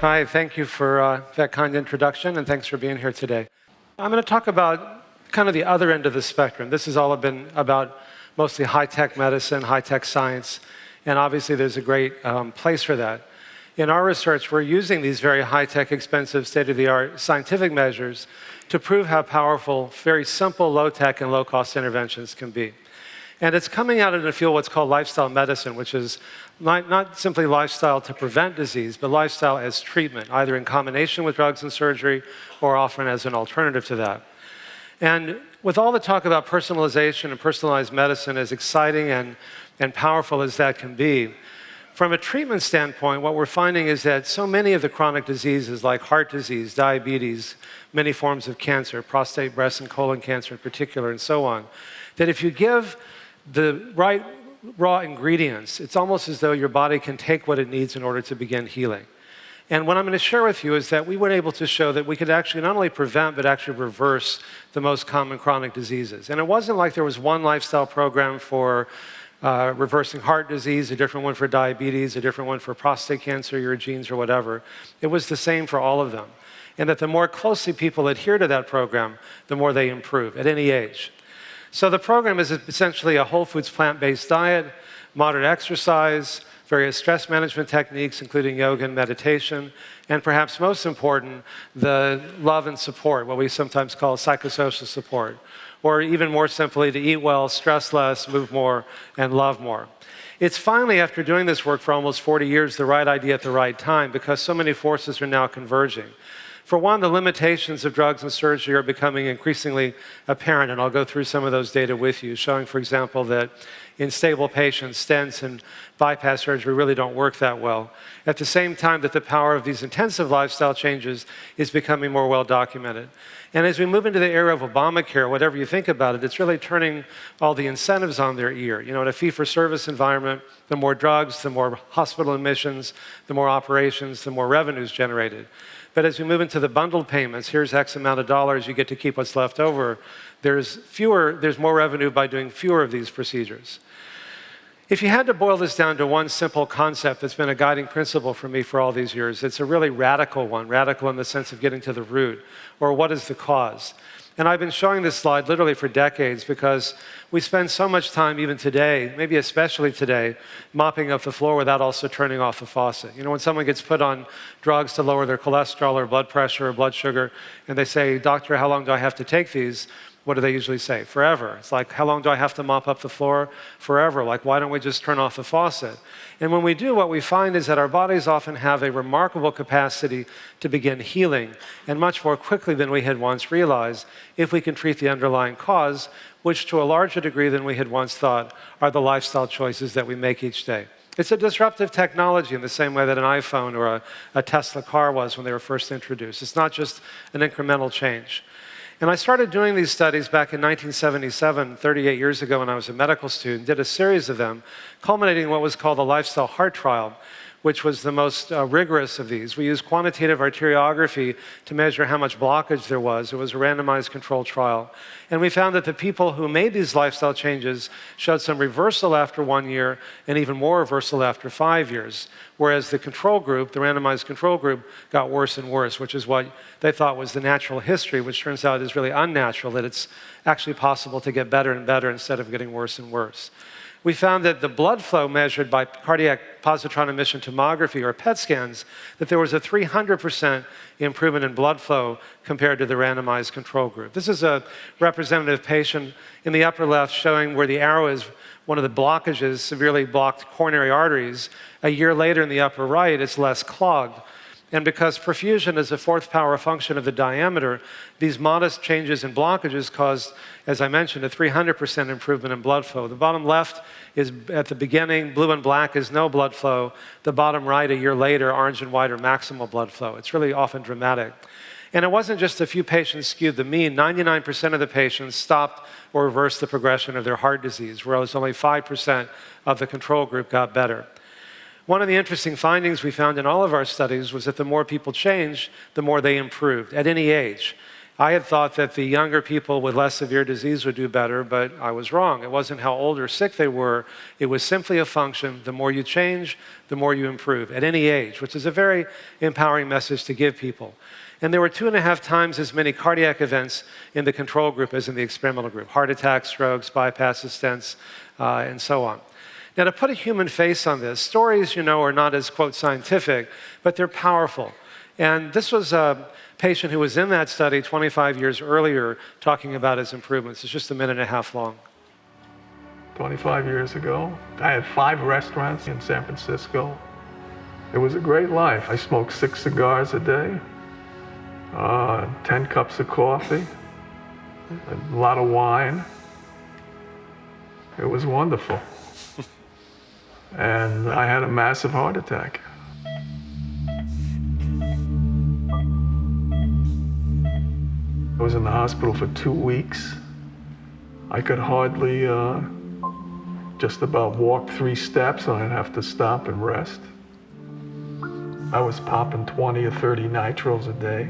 Hi, thank you for that kind introduction, and thanks for being here today. I'm going to talk about kind of the other end of the spectrum. This has all been about mostly high-tech medicine, high-tech science, and obviously there's a great place for that. In our research, we're using these very high-tech, expensive, state-of-the-art scientific measures to prove how powerful very simple, low-tech, and low-cost interventions can be. And it's coming out in a field what's called lifestyle medicine, which is not simply lifestyle to prevent disease, but lifestyle as treatment, either in combination with drugs and surgery or often as an alternative to that. And with all the talk about personalization and personalized medicine, as exciting and powerful as that can be, from a treatment standpoint, what we're finding is that so many of the chronic diseases like heart disease, diabetes, many forms of cancer, prostate, breast, and colon cancer in particular, and so on, that if you give the right raw ingredients, it's almost as though your body can take what it needs in order to begin healing. And what I'm going to share with you is that we were able to show that we could actually not only prevent, but actually reverse the most common chronic diseases. And it wasn't like there was one lifestyle program for reversing heart disease, a different one for diabetes, a different one for prostate cancer, your genes, or whatever. It was the same for all of them. And that the more closely people adhere to that program, the more they improve at any age. So the program is essentially a whole foods plant-based diet, moderate exercise, various stress management techniques, including yoga and meditation, and perhaps most important, the love and support, what we sometimes call psychosocial support, or even more simply, to eat well, stress less, move more, and love more. It's finally, after doing this work for almost 40 years, the right idea at the right time, because so many forces are now converging. For one, the limitations of drugs and surgery are becoming increasingly apparent, and I'll go through some of those data with you, showing, for example, that in stable patients, stents and bypass surgery really don't work that well. At the same time that the power of these intensive lifestyle changes is becoming more well documented. And as we move into the era of Obamacare, whatever you think about it, it's really turning all the incentives on their ear. You know, in a fee-for-service environment, the more drugs, the more hospital admissions, the more operations, the more revenues generated. But as we move into the bundled payments, here's X amount of dollars, you get to keep what's left over. There's more revenue by doing fewer of these procedures. If you had to boil this down to one simple concept that's been a guiding principle for me for all these years, it's a really radical one, radical in the sense of getting to the root, or what is the cause? And I've been showing this slide literally for decades because we spend so much time, even today, maybe especially today, mopping up the floor without also turning off the faucet. You know, when someone gets put on drugs to lower their cholesterol or blood pressure or blood sugar, and they say, "Doctor, how long do I have to take these?" What do they usually say? Forever. It's like, how long do I have to mop up the floor? Forever. Like, why don't we just turn off the faucet? And when we do, what we find is that our bodies often have a remarkable capacity to begin healing, and much more quickly than we had once realized, if we can treat the underlying cause, which to a larger degree than we had once thought are the lifestyle choices that we make each day. It's a disruptive technology in the same way that an iPhone or a Tesla car was when they were first introduced. It's not just an incremental change. And I started doing these studies back in 1977, 38 years ago when I was a medical student, did a series of them, culminating in what was called the Lifestyle Heart Trial, which was the most rigorous of these. We used quantitative arteriography to measure how much blockage there was. It was a randomized controlled trial. And we found that the people who made these lifestyle changes showed some reversal after 1 year and even more reversal after 5 years. Whereas the control group, the randomized control group, got worse and worse, which is what they thought was the natural history, which turns out is really unnatural, that it's actually possible to get better and better instead of getting worse and worse. We found that the blood flow measured by cardiac positron emission tomography, or PET scans, that there was a 300% improvement in blood flow compared to the randomized control group. This is a representative patient in the upper left showing where the arrow is one of the blockages, severely blocked coronary arteries. A year later in the upper right, it's less clogged. And because perfusion is a fourth power function of the diameter, these modest changes in blockages caused, as I mentioned, a 300% improvement in blood flow. The bottom left is at the beginning, blue and black is no blood flow. The bottom right, a year later, orange and white are maximal blood flow. It's really often dramatic. And it wasn't just a few patients skewed the mean. 99% of the patients stopped or reversed the progression of their heart disease, whereas only 5% of the control group got better. One of the interesting findings we found in all of our studies was that the more people changed, the more they improved at any age. I had thought that the younger people with less severe disease would do better, but I was wrong. It wasn't how old or sick they were. It was simply a function. The more you change, the more you improve at any age, which is a very empowering message to give people. And there were 2.5 times as many cardiac events in the control group as in the experimental group: heart attacks, strokes, bypasses, stents, and so on. Now, to put a human face on this, stories, are not as, quote, scientific, but they're powerful. And this was a patient who was in that study 25 years earlier talking about his improvements. It's just a 1.5 minutes long. 25 years ago, I had 5 restaurants in San Francisco. It was a great life. I smoked 6 cigars a day, 10 cups of coffee, a lot of wine. It was wonderful. And I had a massive heart attack. I was in the hospital for 2 weeks. I could hardly just about walk 3 steps, and I'd have to stop and rest. I was popping 20 or 30 nitros a day.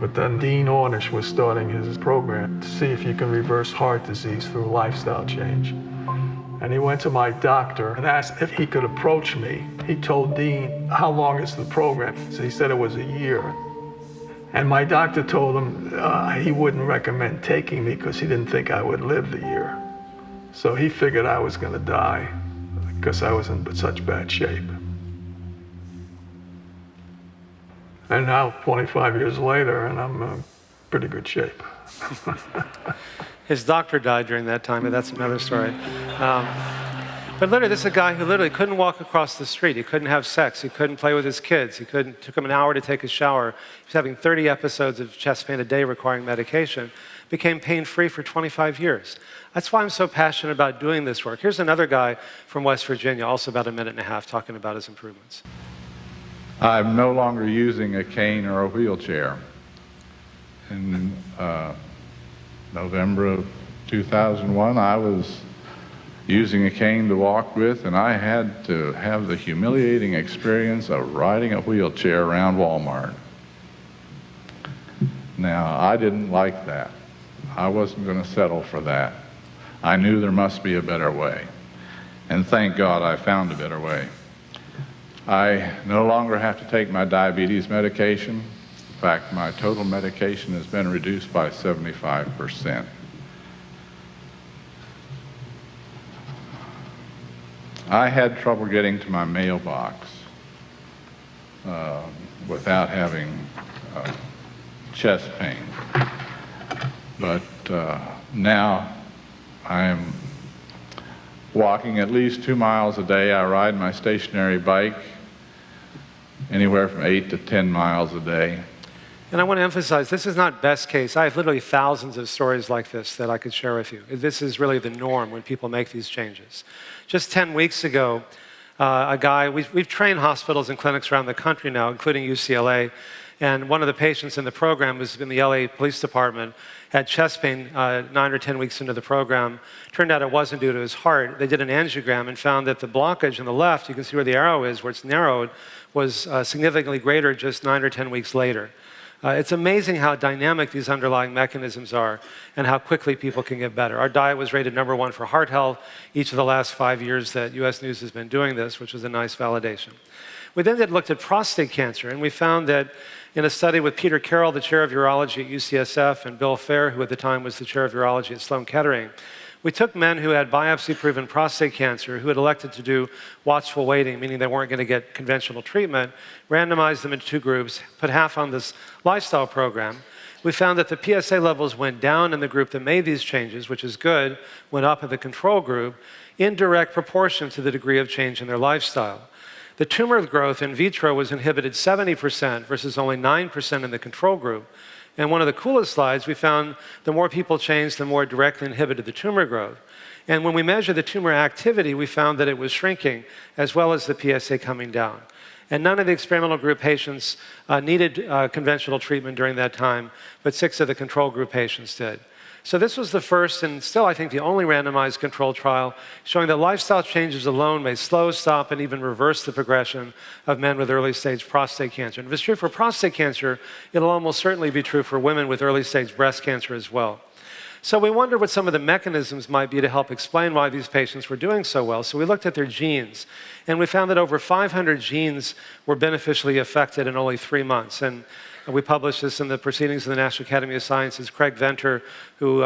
But then Dean Ornish was starting his program to see if you can reverse heart disease through lifestyle change. And he went to my doctor and asked if he could approach me. He told Dean, "How long is the program?" So he said it was a year. And my doctor told him he wouldn't recommend taking me because he didn't think I would live the year. So he figured I was going to die because I was in such bad shape. And now, 25 years later, and I'm in pretty good shape. His doctor died during that time, but that's another story. But literally, this is a guy who literally couldn't walk across the street. He couldn't have sex. He couldn't play with his kids. It took him an hour to take a shower. He was having 30 episodes of chest pain a day requiring medication. Became pain-free for 25 years. That's why I'm so passionate about doing this work. Here's another guy from West Virginia, also about 1.5 minutes, talking about his improvements. I'm no longer using a cane or a wheelchair. In November of 2001, I was using a cane to walk with, and I had to have the humiliating experience of riding a wheelchair around Walmart. Now, I didn't like that. I wasn't going to settle for that. I knew there must be a better way. And thank God I found a better way. I no longer have to take my diabetes medication. In fact, my total medication has been reduced by 75%. I had trouble getting to my mailbox without having chest pain. But now I'm walking at least 2 miles a day. I ride my stationary bike anywhere from 8 to 10 miles a day. And I want to emphasize, this is not best case. I have literally thousands of stories like this that I could share with you. This is really the norm when people make these changes. Just 10 weeks ago, a guy, we've trained hospitals and clinics around the country now, including UCLA, and one of the patients in the program was in the LA Police Department, had chest pain 9 or 10 weeks into the program. Turned out it wasn't due to his heart. They did an angiogram and found that the blockage on the left, you can see where the arrow is, where it's narrowed, was significantly greater just 9 or 10 weeks later. It's amazing how dynamic these underlying mechanisms are and how quickly people can get better. Our diet was rated #1 for heart health each of the last 5 years that US News has been doing this, which was a nice validation. We then looked at prostate cancer, and we found that in a study with Peter Carroll, the chair of urology at UCSF, and Bill Fair, who at the time was the chair of urology at Sloan Kettering, we took men who had biopsy-proven prostate cancer, who had elected to do watchful waiting, meaning they weren't going to get conventional treatment, randomized them into 2 groups, put half on this lifestyle program. We found that the PSA levels went down in the group that made these changes, which is good, went up in the control group, in direct proportion to the degree of change in their lifestyle. The tumor growth in vitro was inhibited 70% versus only 9% in the control group. And one of the coolest slides, we found the more people changed, the more it directly inhibited the tumor growth. And when we measured the tumor activity, we found that it was shrinking, as well as the PSA coming down. And none of the experimental group patients needed conventional treatment during that time, but 6 of the control group patients did. So this was the first, and still I think the only randomized controlled trial, showing that lifestyle changes alone may slow, stop, and even reverse the progression of men with early-stage prostate cancer. And if it's true for prostate cancer, it'll almost certainly be true for women with early-stage breast cancer as well. So we wondered what some of the mechanisms might be to help explain why these patients were doing so well. So we looked at their genes, and we found that over 500 genes were beneficially affected in only 3 months. And we published this in the Proceedings of the National Academy of Sciences. Craig Venter, who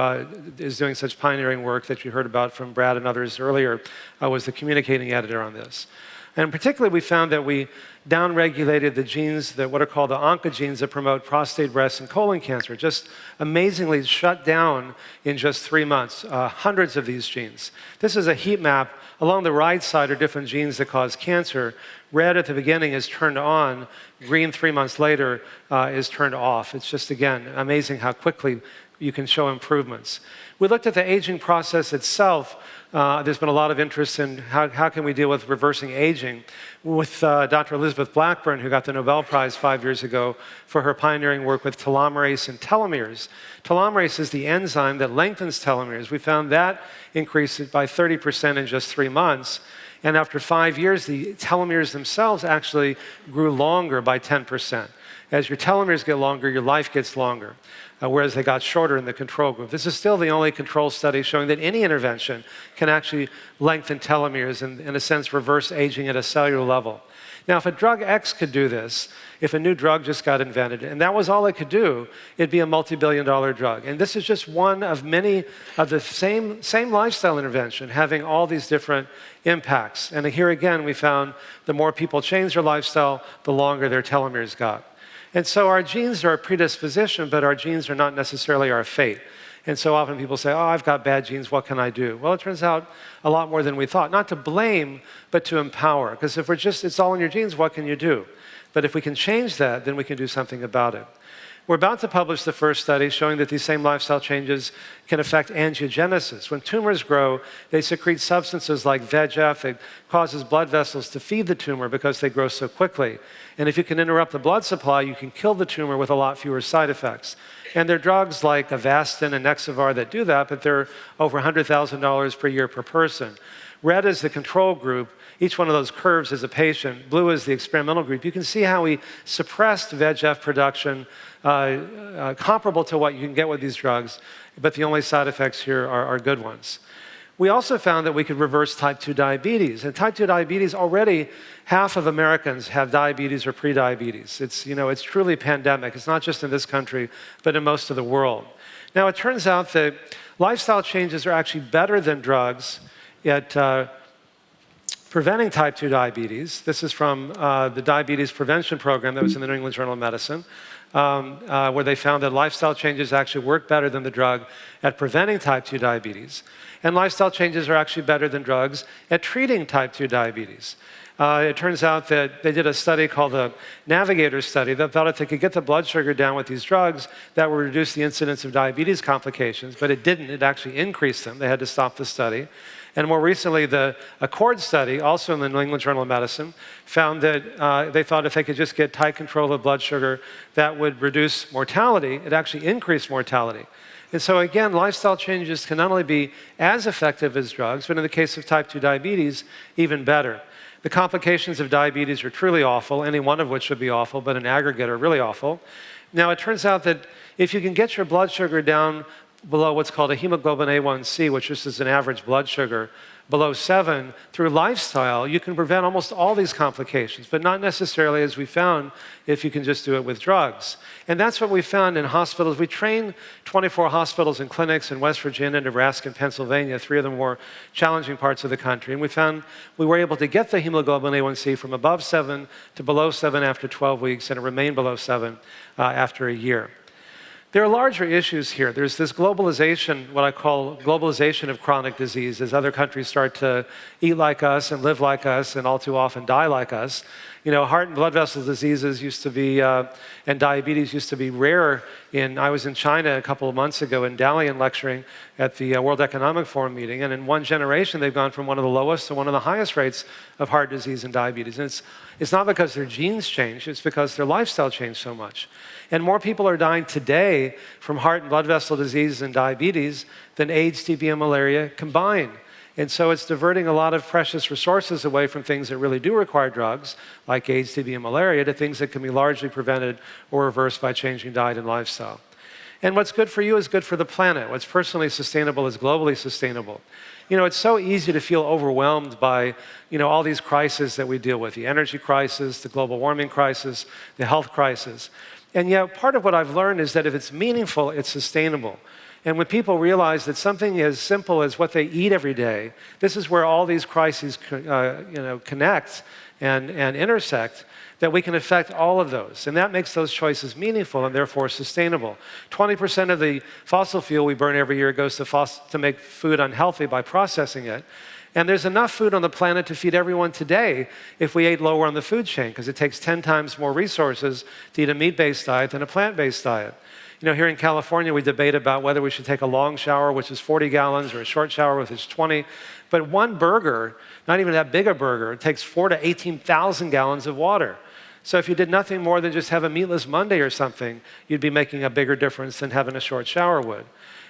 is doing such pioneering work that you heard about from Brad and others earlier, was the communicating editor on this. And particularly, we found that we downregulated the genes that what are called the oncogenes that promote prostate, breast, and colon cancer. Just amazingly shut down in just 3 months, hundreds of these genes. This is a heat map. Along the right side are different genes that cause cancer. Red at the beginning is turned on. Green 3 months later is turned off. It's just, again, amazing how quickly you can show improvements. We looked at the aging process itself. There's been a lot of interest in how can we deal with reversing aging with Dr. Elizabeth Blackburn, who got the Nobel Prize 5 years ago for her pioneering work with telomerase and telomeres. Telomerase is the enzyme that lengthens telomeres. We found that increased by 30% in just 3 months. And after 5 years, the telomeres themselves actually grew longer by 10%. As your telomeres get longer, your life gets longer, whereas they got shorter in the control group. This is still the only control study showing that any intervention can actually lengthen telomeres and, in a sense, reverse aging at a cellular level. Now, if a drug X could do this, if a new drug just got invented, and that was all it could do, it'd be a multi-billion-dollar drug. And this is just one of many of the same lifestyle intervention having all these different impacts. And here again, we found the more people change their lifestyle, the longer their telomeres got. And so our genes are a predisposition, but our genes are not necessarily our fate. And so often people say, oh, I've got bad genes, what can I do? Well, it turns out a lot more than we thought. Not to blame, but to empower. Because if it's all in your genes, what can you do? But if we can change that, then we can do something about it. We're about to publish the first study showing that these same lifestyle changes can affect angiogenesis. When tumors grow, they secrete substances like VEGF. It causes blood vessels to feed the tumor because they grow so quickly. And if you can interrupt the blood supply, you can kill the tumor with a lot fewer side effects. And there are drugs like Avastin and Nexavar that do that, but they're over $100,000 per year per person. Red is the control group. Each one of those curves is a patient. Blue is the experimental group. You can see how we suppressed VEGF production comparable to what you can get with these drugs, but the only side effects here are good ones. We also found that we could reverse type 2 diabetes. And type 2 diabetes, already half of Americans have diabetes or prediabetes. It's truly pandemic. It's not just in this country, but in most of the world. Now, it turns out that lifestyle changes are actually better than drugs at preventing type 2 diabetes. This is from the diabetes prevention program that was in the New England Journal of Medicine, where they found that lifestyle changes actually work better than the drug at preventing type 2 diabetes. And lifestyle changes are actually better than drugs at treating type 2 diabetes. It turns out that they did a study called the Navigator study that thought if they could get the blood sugar down with these drugs, that would reduce the incidence of diabetes complications, but it didn't. It actually increased them. They had to stop the study. And more recently, the Accord study, also in the New England Journal of Medicine, found that they thought if they could just get tight control of blood sugar, that would reduce mortality. It actually increased mortality. And so again, lifestyle changes can not only be as effective as drugs, but in the case of type 2 diabetes, even better. The complications of diabetes are truly awful, any one of which would be awful, but in aggregate are really awful. Now, it turns out that if you can get your blood sugar down below what's called a hemoglobin A1C, which is an average blood sugar, below 7, through lifestyle, you can prevent almost all these complications, but not necessarily, as we found, if you can just do it with drugs. And that's what we found in hospitals. We trained 24 hospitals and clinics in West Virginia, Nebraska, and Pennsylvania, 3 of the more challenging parts of the country. And we found we were able to get the hemoglobin A1C from above 7 to below 7 after 12 weeks, and it remained below 7 after a year. There are larger issues here. There's this globalization, what I call globalization of chronic disease, as other countries start to eat like us and live like us and all too often die like us. Heart and blood vessel diseases used to be, and diabetes used to be rare I was in China a couple of months ago in Dalian lecturing at the World Economic Forum meeting, and in one generation they've gone from one of the lowest to one of the highest rates of heart disease and diabetes. And it's not because their genes changed, it's because their lifestyle changed so much. And more people are dying today from heart and blood vessel disease and diabetes than AIDS, TB, and malaria combined. And so it's diverting a lot of precious resources away from things that really do require drugs, like AIDS, TB, and malaria, to things that can be largely prevented or reversed by changing diet and lifestyle. And what's good for you is good for the planet. What's personally sustainable is globally sustainable. You know, it's so easy to feel overwhelmed by, all these crises that we deal with, the energy crisis, the global warming crisis, the health crisis. And yet, part of what I've learned is that if it's meaningful, it's sustainable. And when people realize that something as simple as what they eat every day, this is where all these crises connect and intersect, that we can affect all of those. And that makes those choices meaningful and therefore sustainable. 20% of the fossil fuel we burn every year goes to make food unhealthy by processing it. And there's enough food on the planet to feed everyone today if we ate lower on the food chain, because it takes 10 times more resources to eat a meat-based diet than a plant-based diet. Here in California, we debate about whether we should take a long shower, which is 40 gallons, or a short shower, which is 20. But one burger, not even that big a burger, it takes 4,000 to 18,000 gallons of water. So if you did nothing more than just have a meatless Monday or something, you'd be making a bigger difference than having a short shower would.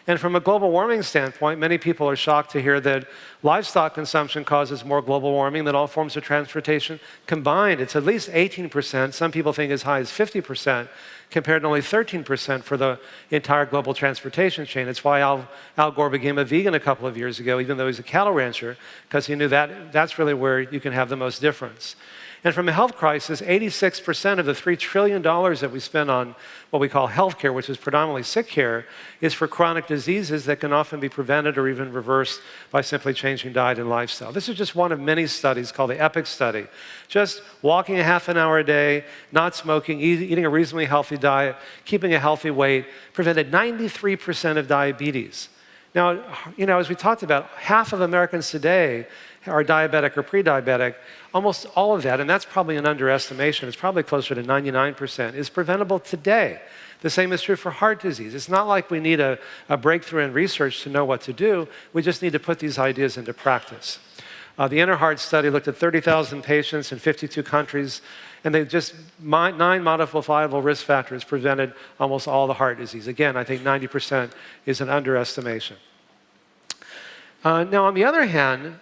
And from a global warming standpoint, many people are shocked to hear that livestock consumption causes more global warming than all forms of transportation combined. It's at least 18%. Some people think as high as 50%, compared to only 13% for the entire global transportation chain. It's why Al Gore became a vegan a couple of years ago, even though he's a cattle rancher, because he knew that that's really where you can have the most difference. And from a health crisis, 86% of the $3 trillion that we spend on what we call healthcare, which is predominantly sick care, is for chronic diseases that can often be prevented or even reversed by simply changing diet and lifestyle. This is just one of many studies called the EPIC study. Just walking a half an hour a day, not smoking, eating a reasonably healthy diet, keeping a healthy weight, prevented 93% of diabetes. Now, as we talked about, half of Americans today are diabetic or pre-diabetic. Almost all of that, and that's probably an underestimation, it's probably closer to 99%, is preventable today. The same is true for heart disease. It's not like we need a breakthrough in research to know what to do. We just need to put these ideas into practice. The Inner Heart study looked at 30,000 patients in 52 countries, and they just 9 modifiable risk factors prevented almost all the heart disease. Again, I think 90% is an underestimation. Now, on the other hand,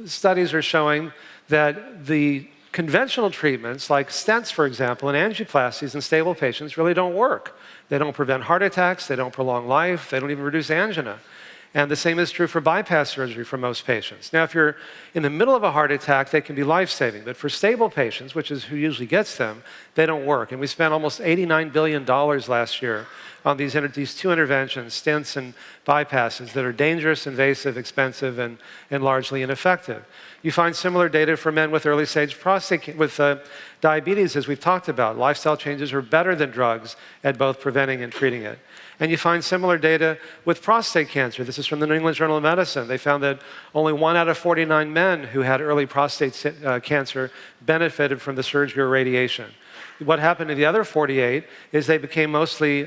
studies are showing that the conventional treatments, like stents, for example, and angioplasties in stable patients, really don't work. They don't prevent heart attacks, they don't prolong life, they don't even reduce angina. And the same is true for bypass surgery for most patients. Now, if you're in the middle of a heart attack, they can be life-saving. But for stable patients, which is who usually gets them, they don't work. And we spent almost $89 billion last year on these two interventions, stents and bypasses, that are dangerous, invasive, expensive, and largely ineffective. You find similar data for men with early-stage diabetes, as we've talked about. Lifestyle changes are better than drugs at both preventing and treating it. And you find similar data with prostate cancer. This is from the New England Journal of Medicine. They found that only 1 out of 49 men who had early prostate cancer benefited from the surgery or radiation. What happened to the other 48 is they became mostly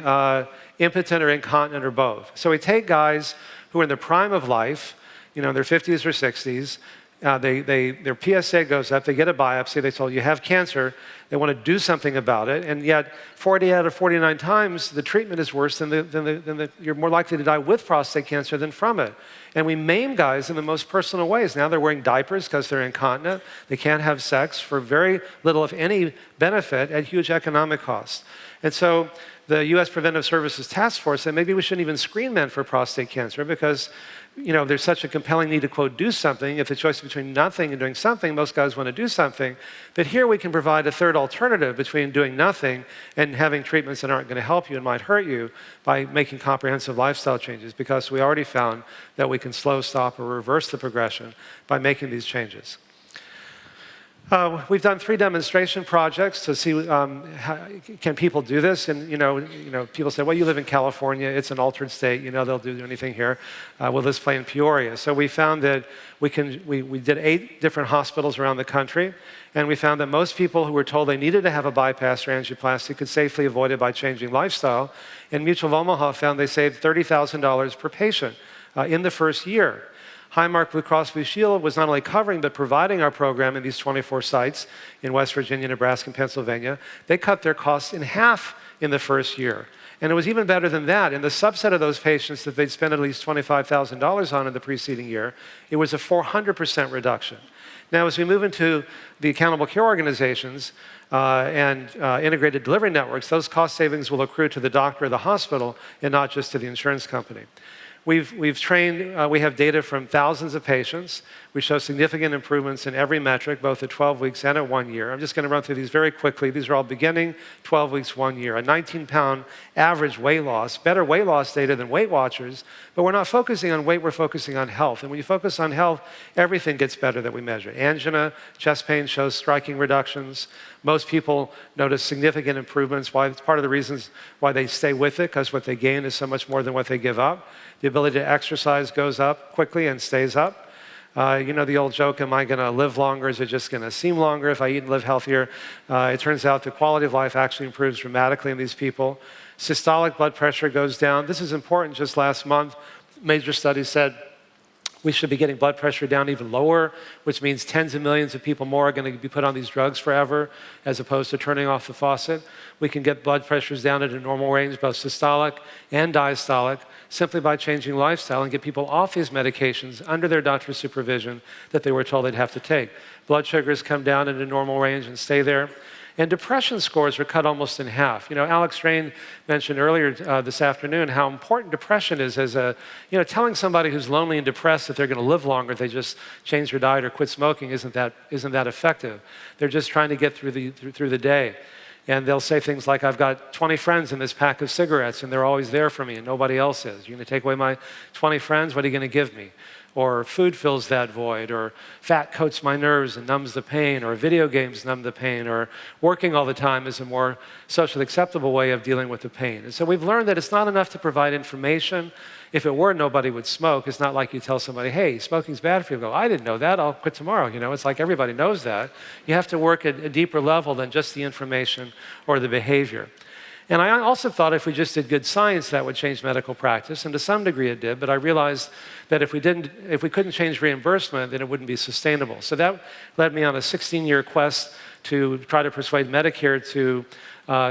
impotent or incontinent or both. So we take guys who are in the prime of life, in their 50s or 60s, their PSA goes up, they get a biopsy, they told you have cancer, they want to do something about it, and yet 40 out of 49 times the treatment is worse you're more likely to die with prostate cancer than from it. And we maim guys in the most personal ways. Now they're wearing diapers because they're incontinent, they can't have sex for very little, if any, benefit at huge economic cost. And so the U.S. Preventive Services Task Force said maybe we shouldn't even screen men for prostate cancer because there's such a compelling need to, quote, do something. If the choice is between nothing and doing something, most guys want to do something. But here we can provide a third alternative between doing nothing and having treatments that aren't going to help you and might hurt you by making comprehensive lifestyle changes, because we already found that we can slow, stop, or reverse the progression by making these changes. We've done 3 demonstration projects to see can people do this. And people say, well, you live in California, it's an altered state, they'll do anything here. Will this play in Peoria? So we found that we did 8 different hospitals around the country, and we found that most people who were told they needed to have a bypass or angioplasty could safely avoid it by changing lifestyle. And Mutual of Omaha found they saved $30,000 per patient in the first year. Highmark Blue Cross Blue Shield was not only covering but providing our program in these 24 sites in West Virginia, Nebraska, and Pennsylvania. They cut their costs in half in the first year. And it was even better than that. In the subset of those patients that they'd spent at least $25,000 on in the preceding year, it was a 400% reduction. Now, as we move into the accountable care organizations and integrated delivery networks, those cost savings will accrue to the doctor or the hospital and not just to the insurance company. We've trained, we have data from thousands of patients. We show significant improvements in every metric, both at 12 weeks and at 1 year. I'm just going to run through these very quickly. These are all beginning 12 weeks, 1 year. A 19-pound average weight loss, better weight loss data than Weight Watchers, but we're not focusing on weight, we're focusing on health. And when you focus on health, everything gets better that we measure. Angina, chest pain shows striking reductions. Most people notice significant improvements. It's part of the reasons why they stay with it, because what they gain is so much more than what they give up. The ability to exercise goes up quickly and stays up. The old joke, am I going to live longer? Is it just going to seem longer if I eat and live healthier? It turns out the quality of life actually improves dramatically in these people. Systolic blood pressure goes down. This is important. Just last month, major studies said we should be getting blood pressure down even lower, which means tens of millions of people more are going to be put on these drugs forever, as opposed to turning off the faucet. We can get blood pressures down at a normal range, both systolic and diastolic, simply by changing lifestyle and get people off these medications under their doctor's supervision that they were told they'd have to take. Blood sugars come down at a normal range and stay there. And depression scores are cut almost in half. Alex Strain mentioned earlier this afternoon how important depression is as telling somebody who's lonely and depressed that they're going to live longer if they just change their diet or quit smoking isn't that effective. They're just trying to get through the day. And they'll say things like, I've got 20 friends in this pack of cigarettes and they're always there for me and nobody else is. You're going to take away my 20 friends? What are you going to give me? Or food fills that void, or fat coats my nerves and numbs the pain, or video games numb the pain, or working all the time is a more socially acceptable way of dealing with the pain. And so we've learned that it's not enough to provide information. If it were, nobody would smoke. It's not like you tell somebody, hey, smoking's bad for you. Go, I didn't know that, I'll quit tomorrow. It's like everybody knows that. You have to work at a deeper level than just the information or the behavior. And I also thought if we just did good science, that would change medical practice, and to some degree it did, but I realized that if we couldn't change reimbursement, then it wouldn't be sustainable. So that led me on a 16-year quest to try to persuade Medicare to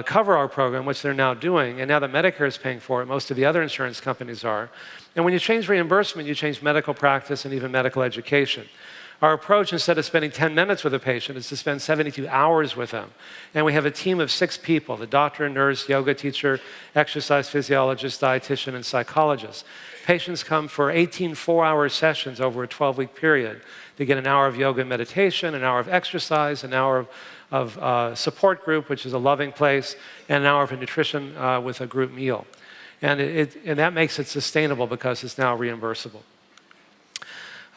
cover our program, which they're now doing, and now that Medicare is paying for it, most of the other insurance companies are. And when you change reimbursement, you change medical practice and even medical education. Our approach, instead of spending 10 minutes with a patient, is to spend 72 hours with them. And we have a team of 6 people, the doctor, nurse, yoga teacher, exercise physiologist, dietitian, and psychologist. Patients come for 18 4-hour sessions over a 12-week period. They get an hour of yoga and meditation, an hour of exercise, an hour of support group, which is a loving place, and an hour of nutrition with a group meal. And that makes it sustainable because it's now reimbursable.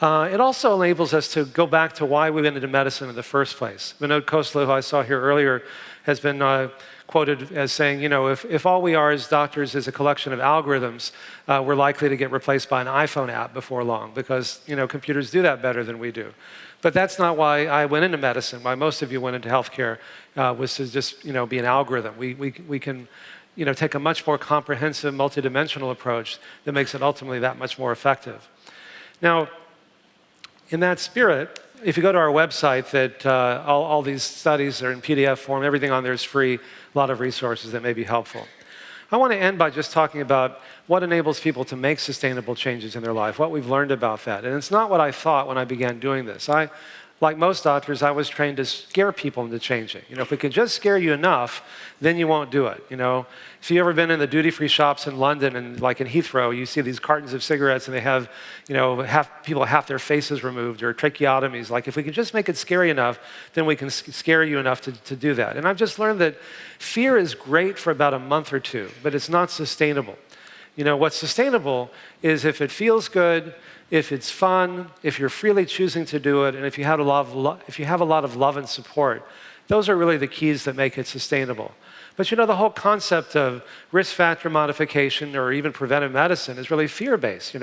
It also enables us to go back to why we went into medicine in the first place. Vinod Khosla, who I saw here earlier, has been quoted as saying, if all we are as doctors is a collection of algorithms, we're likely to get replaced by an iPhone app before long because, computers do that better than we do. But that's not why I went into medicine, why most of you went into healthcare, was to just, be an algorithm. We can, take a much more comprehensive, multidimensional approach that makes it ultimately that much more effective. Now, in that spirit, if you go to our website, that all these studies are in PDF form, everything on there is free, a lot of resources that may be helpful. I want to end by just talking about what enables people to make sustainable changes in their life, what we've learned about that. And it's not what I thought when I began doing this. Like most doctors, I was trained to scare people into changing. If we can just scare you enough, then you won't do it. If you've ever been in the duty-free shops in London and like in Heathrow, you see these cartons of cigarettes and they have, half their faces removed or tracheotomies. Like if we can just make it scary enough, then we can scare you enough to do that. And I've just learned that fear is great for about a month or two, but it's not sustainable. What's sustainable is if it feels good, if it's fun, if you're freely choosing to do it, and if you have a lot of love and support, those are really the keys that make it sustainable. But the whole concept of risk factor modification or even preventive medicine is really fear-based.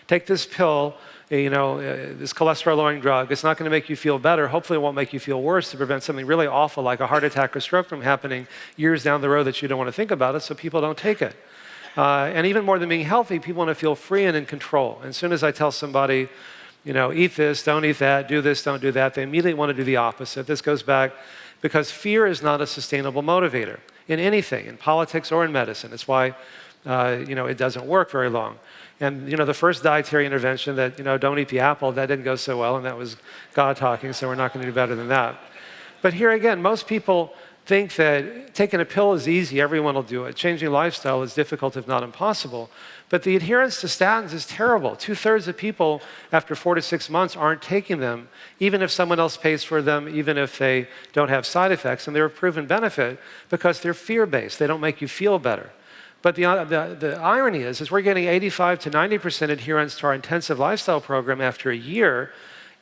Take this pill, this cholesterol-lowering drug. It's not going to make you feel better. Hopefully it won't make you feel worse to prevent something really awful like a heart attack or stroke from happening years down the road that you don't want to think about it, so people don't take it. And even more than being healthy, people want to feel free and in control. And as soon as I tell somebody, eat this, don't eat that, do this, don't do that, they immediately want to do the opposite. This goes back because fear is not a sustainable motivator in anything, in politics or in medicine. It's why it doesn't work very long. And the first dietary intervention that, don't eat the apple, that didn't go so well, and that was God talking, so we're not going to do better than that. But here again, most people think that taking a pill is easy, everyone will do it. Changing lifestyle is difficult, if not impossible. But the adherence to statins is terrible. 2/3 of people after 4 to 6 months aren't taking them, even if someone else pays for them, even if they don't have side effects, and they're a proven benefit because they're fear-based. They don't make you feel better. But the irony is we're getting 85 to 90% adherence to our intensive lifestyle program after a year,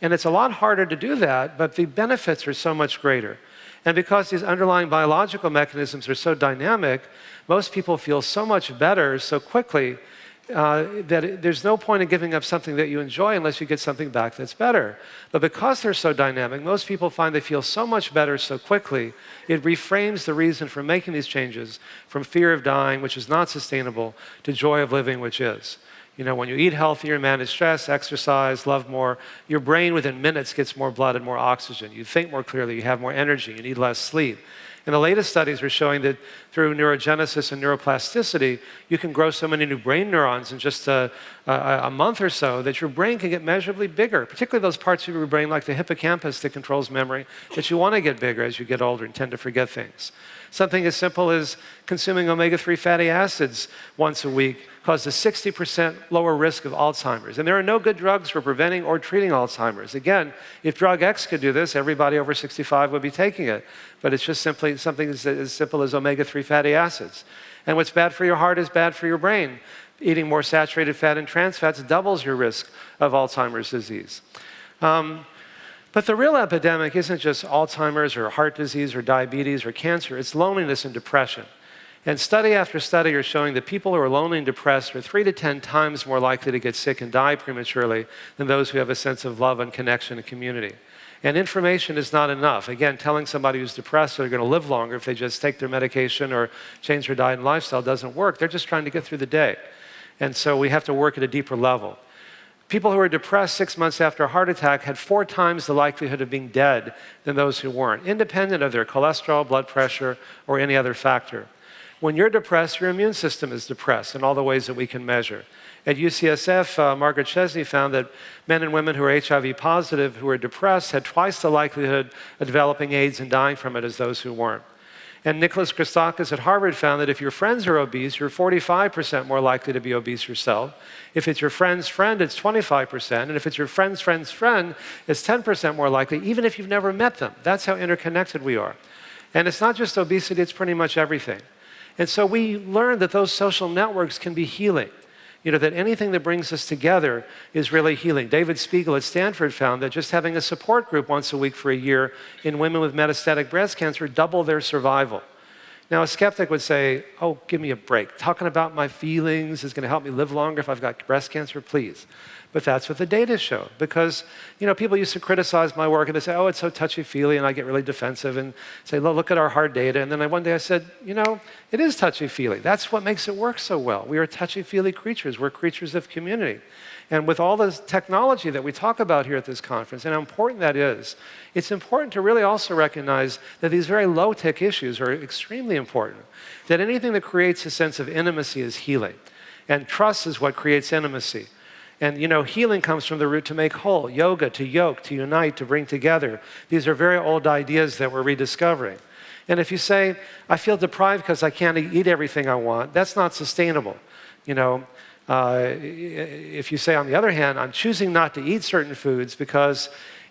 and it's a lot harder to do that, but the benefits are so much greater. And because these underlying biological mechanisms are so dynamic, most people feel so much better so quickly that there's no point in giving up something that you enjoy unless you get something back that's better. But because they're so dynamic, most people find they feel so much better so quickly, it reframes the reason for making these changes from fear of dying, which is not sustainable, to joy of living, which is. When you eat healthier, manage stress, exercise, love more, your brain within minutes gets more blood and more oxygen. You think more clearly, you have more energy, you need less sleep. And the latest studies are showing that through neurogenesis and neuroplasticity, you can grow so many new brain neurons in just a month or so that your brain can get measurably bigger, particularly those parts of your brain like the hippocampus that controls memory, that you want to get bigger as you get older and tend to forget things. Something as simple as consuming omega-3 fatty acids once a week causes a 60% lower risk of Alzheimer's. And there are no good drugs for preventing or treating Alzheimer's. Again, if drug X could do this, everybody over 65 would be taking it. But it's just simply something as simple as omega-3 fatty acids. And what's bad for your heart is bad for your brain. Eating more saturated fat and trans fats doubles your risk of Alzheimer's disease. But the real epidemic isn't just Alzheimer's or heart disease or diabetes or cancer, it's loneliness and depression. And study after study are showing that people who are lonely and depressed are 3 to 10 times more likely to get sick and die prematurely than those who have a sense of love and connection and community. And information is not enough. Again, telling somebody who's depressed they're going to live longer if they just take their medication or change their diet and lifestyle doesn't work. They're just trying to get through the day. And so we have to work at a deeper level. People who were depressed 6 months after a heart attack had 4 times the likelihood of being dead than those who weren't, independent of their cholesterol, blood pressure, or any other factor. When you're depressed, your immune system is depressed in all the ways that we can measure. At UCSF, Margaret Chesney found that men and women who are HIV positive who were depressed had twice the likelihood of developing AIDS and dying from it as those who weren't. And Nicholas Christakis at Harvard found that if your friends are obese, you're 45% more likely to be obese yourself. If it's your friend's friend, it's 25%. And if it's your friend's friend's friend, it's 10% more likely, even if you've never met them. That's how interconnected we are. And it's not just obesity, it's pretty much everything. And so we learned that those social networks can be healing. That anything that brings us together is really healing. David Spiegel at Stanford found that just having a support group once a week for a year in women with metastatic breast cancer doubled their survival. Now, a skeptic would say, oh, give me a break. Talking about my feelings is going to help me live longer if I've got breast cancer, please. But that's what the data show. Because, people used to criticize my work and they say, oh, it's so touchy-feely, and I get really defensive and say, look at our hard data. And then one day I said, it is touchy-feely. That's what makes it work so well. We are touchy-feely creatures. We're creatures of community. And with all this technology that we talk about here at this conference, and how important that is, it's important to really also recognize that these very low-tech issues are extremely important. That anything that creates a sense of intimacy is healing. And trust is what creates intimacy. And, healing comes from the root to make whole. Yoga, to yoke, to unite, to bring together. These are very old ideas that we're rediscovering. And if you say, I feel deprived because I can't eat everything I want, that's not sustainable. If you say, on the other hand, I'm choosing not to eat certain foods because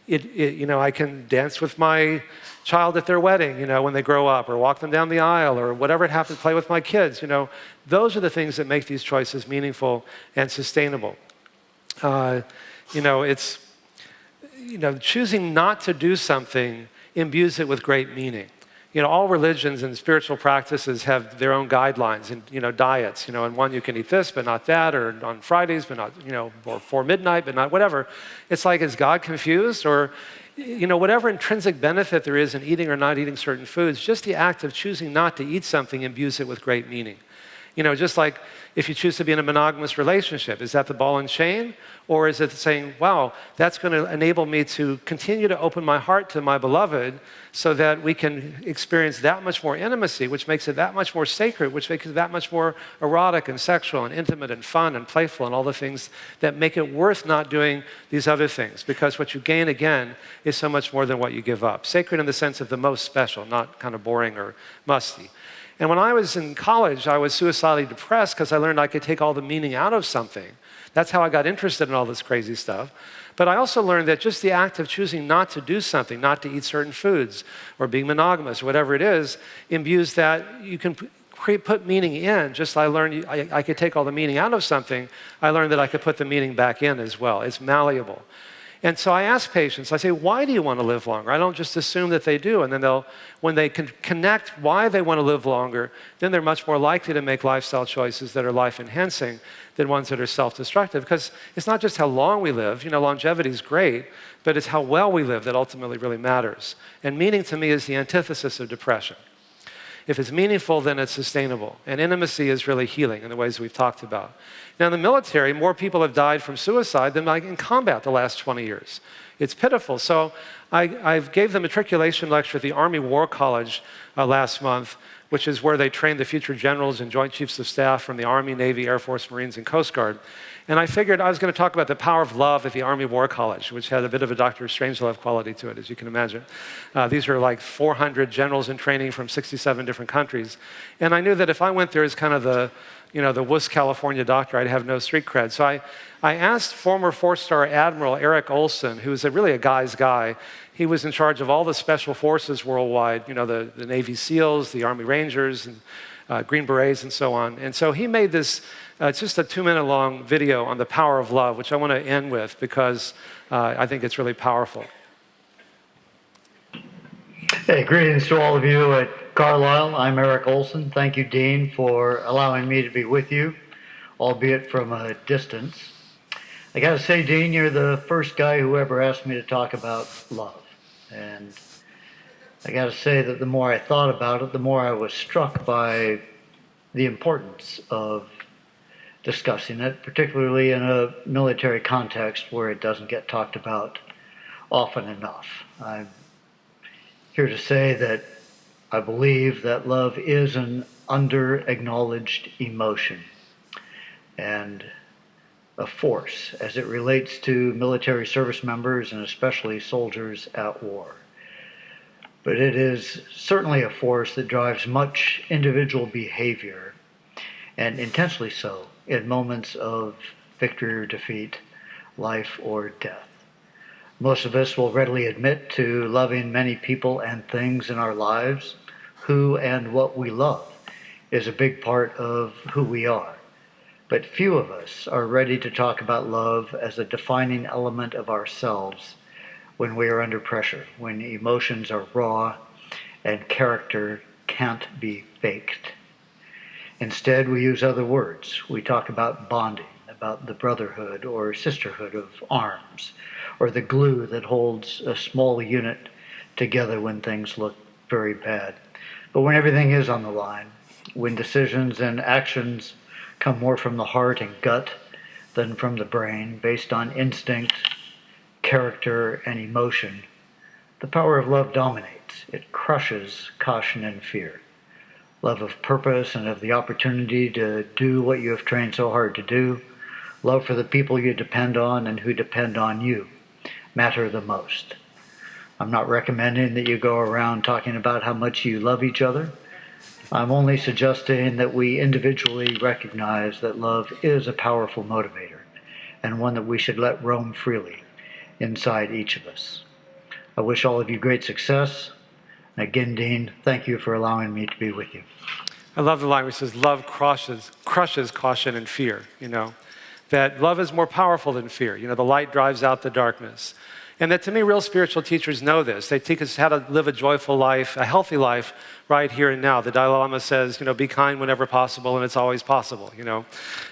I can dance with my child at their wedding, when they grow up, or walk them down the aisle, or whatever it happens, play with my kids, those are the things that make these choices meaningful and sustainable. uh, it's, choosing not to do something imbues it with great meaning. All religions and spiritual practices have their own guidelines and, diets. And one you can eat this, but not that, or on Fridays, but not, or before midnight, but not whatever. It's like, is God confused? Or, whatever intrinsic benefit there is in eating or not eating certain foods, just the act of choosing not to eat something imbues it with great meaning. Just like if you choose to be in a monogamous relationship, is that the ball and chain? Or is it saying, wow, that's going to enable me to continue to open my heart to my beloved so that we can experience that much more intimacy, which makes it that much more sacred, which makes it that much more erotic and sexual and intimate and fun and playful and all the things that make it worth not doing these other things. Because what you gain, again, is so much more than what you give up. Sacred in the sense of the most special, not kind of boring or musty. And when I was in college, I was suicidally depressed because I learned I could take all the meaning out of something. That's how I got interested in all this crazy stuff. But I also learned that just the act of choosing not to do something, not to eat certain foods, or being monogamous, or whatever it is, imbues that you can put meaning in. Just I learned I could take all the meaning out of something. I learned that I could put the meaning back in as well. It's malleable. And so I ask patients, I say, why do you want to live longer? I don't just assume that they do. And then when they can connect why they want to live longer, then they're much more likely to make lifestyle choices that are life-enhancing than ones that are self-destructive. Because it's not just how long we live. Longevity is great, but it's how well we live that ultimately really matters. And meaning to me is the antithesis of depression. If it's meaningful, then it's sustainable. And intimacy is really healing in the ways we've talked about. Now, in the military, more people have died from suicide than in combat the last 20 years. It's pitiful. So I gave the matriculation lecture at the Army War College last month, which is where they train the future generals and joint chiefs of staff from the Army, Navy, Air Force, Marines, and Coast Guard. And I figured I was going to talk about the power of love at the Army War College, which had a bit of a Dr. Strangelove quality to it, as you can imagine. These are like 400 generals in training from 67 different countries. And I knew that if I went there as kind of the wuss California doctor, I'd have no street cred. So I asked former four-star Admiral Eric Olson, who's really a guy's guy. He was in charge of all the special forces worldwide, the Navy SEALs, the Army Rangers, and Green Berets, and so on. And so he made this, it's just a 2-minute-long video on the power of love, which I want to end with because I think it's really powerful. Hey, greetings to all of you at Carlisle. I'm Eric Olson. Thank you, Dean, for allowing me to be with you, albeit from a distance. I got to say, Dean, you're the first guy who ever asked me to talk about love. And I got to say that the more I thought about it, the more I was struck by the importance of discussing it, particularly in a military context where it doesn't get talked about often enough. I'm here to say that I believe that love is an under-acknowledged emotion and a force as it relates to military service members and especially soldiers at war. But it is certainly a force that drives much individual behavior, and intentionally so, in moments of victory or defeat, life or death. Most of us will readily admit to loving many people and things in our lives. Who and what we love is a big part of who we are. But few of us are ready to talk about love as a defining element of ourselves when we are under pressure, when emotions are raw and character can't be faked. Instead, we use other words. We talk about bonding, about the brotherhood or sisterhood of arms, or the glue that holds a small unit together when things look very bad. But when everything is on the line, when decisions and actions come more from the heart and gut than from the brain, based on instinct, character, and emotion, the power of love dominates. It crushes caution and fear. Love of purpose and of the opportunity to do what you have trained so hard to do. Love for the people you depend on and who depend on you matter the most. I'm not recommending that you go around talking about how much you love each other. I'm only suggesting that we individually recognize that love is a powerful motivator and one that we should let roam freely inside each of us. I wish all of you great success. Again, Dean, thank you for allowing me to be with you. I love the line where it says, love crushes caution and fear, that love is more powerful than fear. You know, the light drives out the darkness. And that, to me, real spiritual teachers know this. They teach us how to live a joyful life, a healthy life, right here and now. The Dalai Lama says, you know, be kind whenever possible, and it's always possible, you know.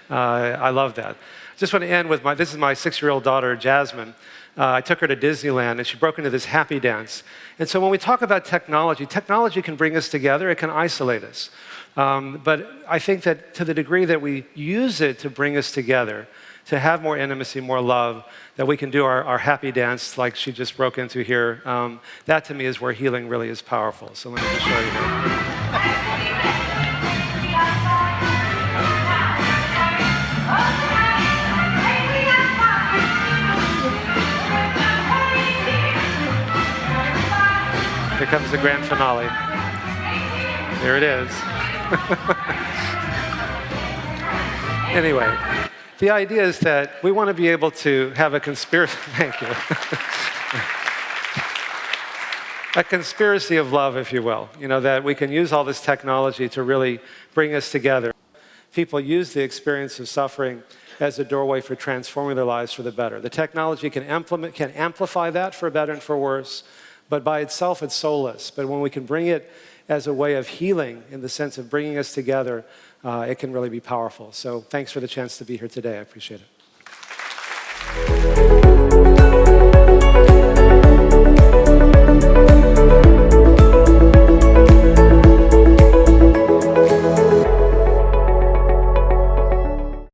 I love that. Just want to end with this is my 6-year-old daughter, Jasmine. I took her to Disneyland, and she broke into this happy dance. And so when we talk about technology, technology can bring us together. It can isolate us. But I think that to the degree that we use it to bring us together, to have more intimacy, more love, that we can do our happy dance like she just broke into here, that to me is where healing really is powerful. So let me just show you here. Here comes the grand finale. There it is. Anyway, the idea is that we want to be able to have a conspiracy. Thank you. A conspiracy of love, if you will. You know, that we can use all this technology to really bring us together. People use the experience of suffering as a doorway for transforming their lives for the better. The technology can amplify that for better and for worse, but by itself it's soulless. But when we can bring it as a way of healing, in the sense of bringing us together, it can really be powerful. So thanks for the chance to be here today. I appreciate it.